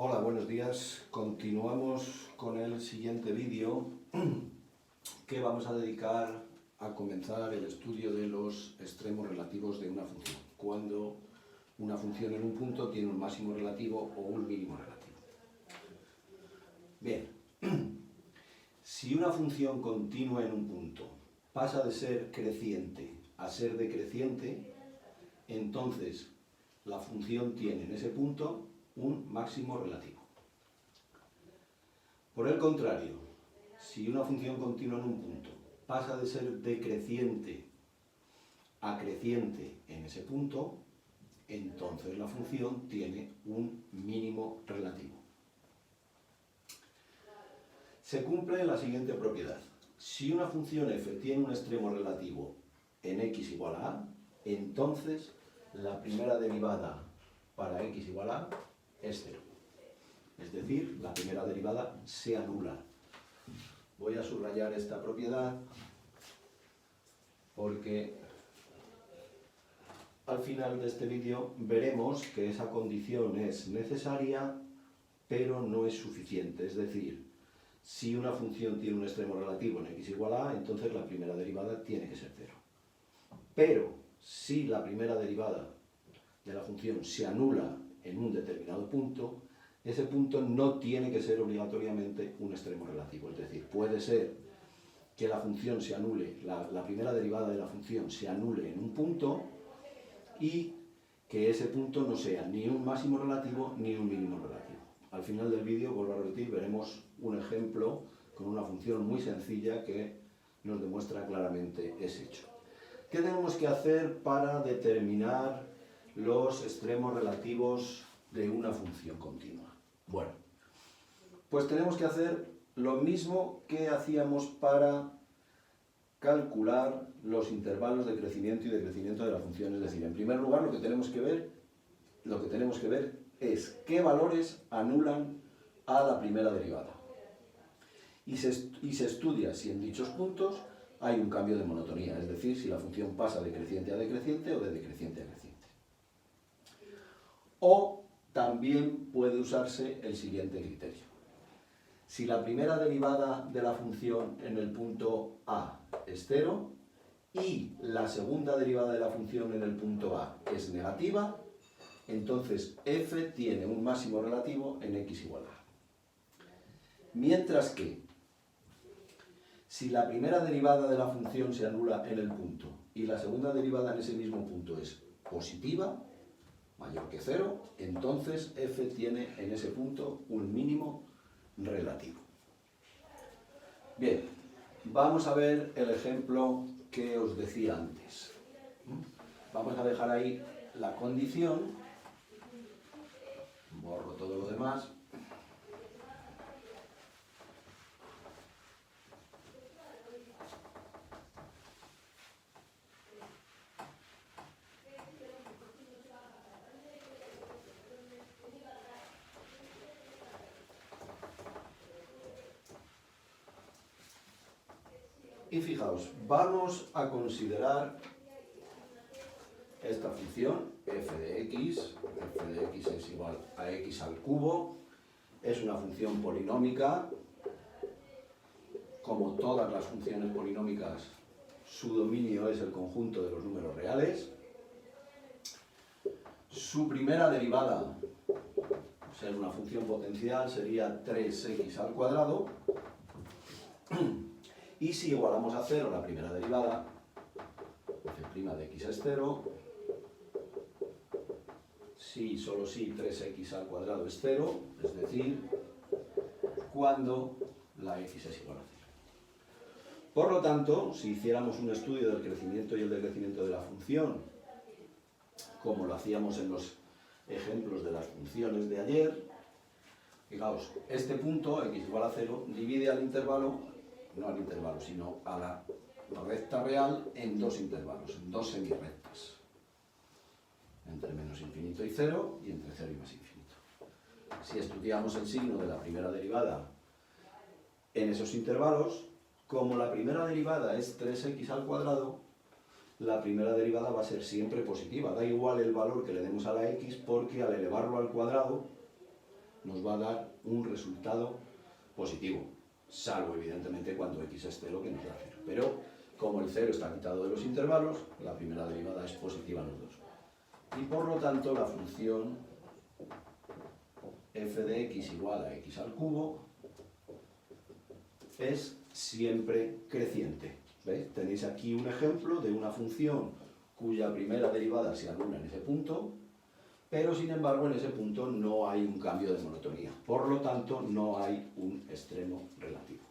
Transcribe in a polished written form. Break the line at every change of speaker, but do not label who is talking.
Hola, buenos días. Continuamos con el siguiente vídeo que vamos a dedicar a comenzar el estudio de los extremos relativos de una función. Cuando una función en un punto tiene un máximo relativo o un mínimo relativo. Bien, si una función continua en un punto pasa de ser creciente a ser decreciente, entonces la función tiene en ese punto un máximo relativo. Por el contrario, si una función continua en un punto pasa de ser decreciente a creciente en ese punto, entonces la función tiene un mínimo relativo. Se cumple la siguiente propiedad. Si una función f tiene un extremo relativo en x igual a a, entonces la primera derivada para x igual a es 0. Es decir, la primera derivada se anula. Voy a subrayar esta propiedad porque al final de este vídeo veremos que esa condición es necesaria, pero no es suficiente. Es decir, si una función tiene un extremo relativo en x igual a, entonces la primera derivada tiene que ser 0. Pero si la primera derivada de la función se anula en un determinado punto, ese punto no tiene que ser obligatoriamente un extremo relativo. Es decir, puede ser que la función se anule, la primera derivada de la función se anule en un punto y que ese punto no sea ni un máximo relativo ni un mínimo relativo. Al final del vídeo, vuelvo a repetir, veremos un ejemplo con una función muy sencilla que nos demuestra claramente ese hecho. ¿Qué tenemos que hacer para determinar los extremos relativos de una función continua? Bueno, pues tenemos que hacer lo mismo que hacíamos para calcular los intervalos de crecimiento y decrecimiento de la función. Es decir, en primer lugar lo que tenemos que ver es qué valores anulan a la primera derivada. Y se estudia si en dichos puntos hay un cambio de monotonía, es decir, si la función pasa de creciente a decreciente o de decreciente a creciente. O también puede usarse el siguiente criterio. Si la primera derivada de la función en el punto A es 0 y la segunda derivada de la función en el punto A es negativa, entonces f tiene un máximo relativo en x igual a. Mientras que si la primera derivada de la función se anula en el punto y la segunda derivada en ese mismo punto es positiva, mayor que 0, entonces f tiene en ese punto un mínimo relativo. Bien, vamos a ver el ejemplo que os decía antes. Vamos a dejar ahí la condición, borro todo lo demás. Y fijaos, vamos a considerar esta función f de x es igual a x al cubo, es una función polinómica, como todas las funciones polinómicas, su dominio es el conjunto de los números reales, su primera derivada, ser una función potencial, sería 3x al cuadrado, y si igualamos a 0 la primera derivada, f' de x es 0, si, solo si 3x al cuadrado es 0, es decir, cuando la x es igual a 0. Por lo tanto, si hiciéramos un estudio del crecimiento y el decrecimiento de la función, como lo hacíamos en los ejemplos de las funciones de ayer, fijaos, este punto, x igual a 0, divide al intervalo, no al intervalo, sino a la recta real en dos intervalos, en dos semirrectas. Entre menos infinito y 0 y entre 0 y más infinito. Si estudiamos el signo de la primera derivada en esos intervalos, como la primera derivada es 3x al cuadrado, la primera derivada va a ser siempre positiva. Da igual el valor que le demos a la x porque al elevarlo al cuadrado nos va a dar un resultado positivo, salvo evidentemente cuando x es 0, que nos da 0. Pero como el 0 está quitado de los intervalos, la primera derivada es positiva en los dos. Y por lo tanto la función f de x igual a x al cubo es siempre creciente. ¿Veis? Tenéis aquí un ejemplo de una función cuya primera derivada se anula en ese punto, pero sin embargo en ese punto no hay un cambio de monotonía. Por lo tanto, no hay un extremo relativo.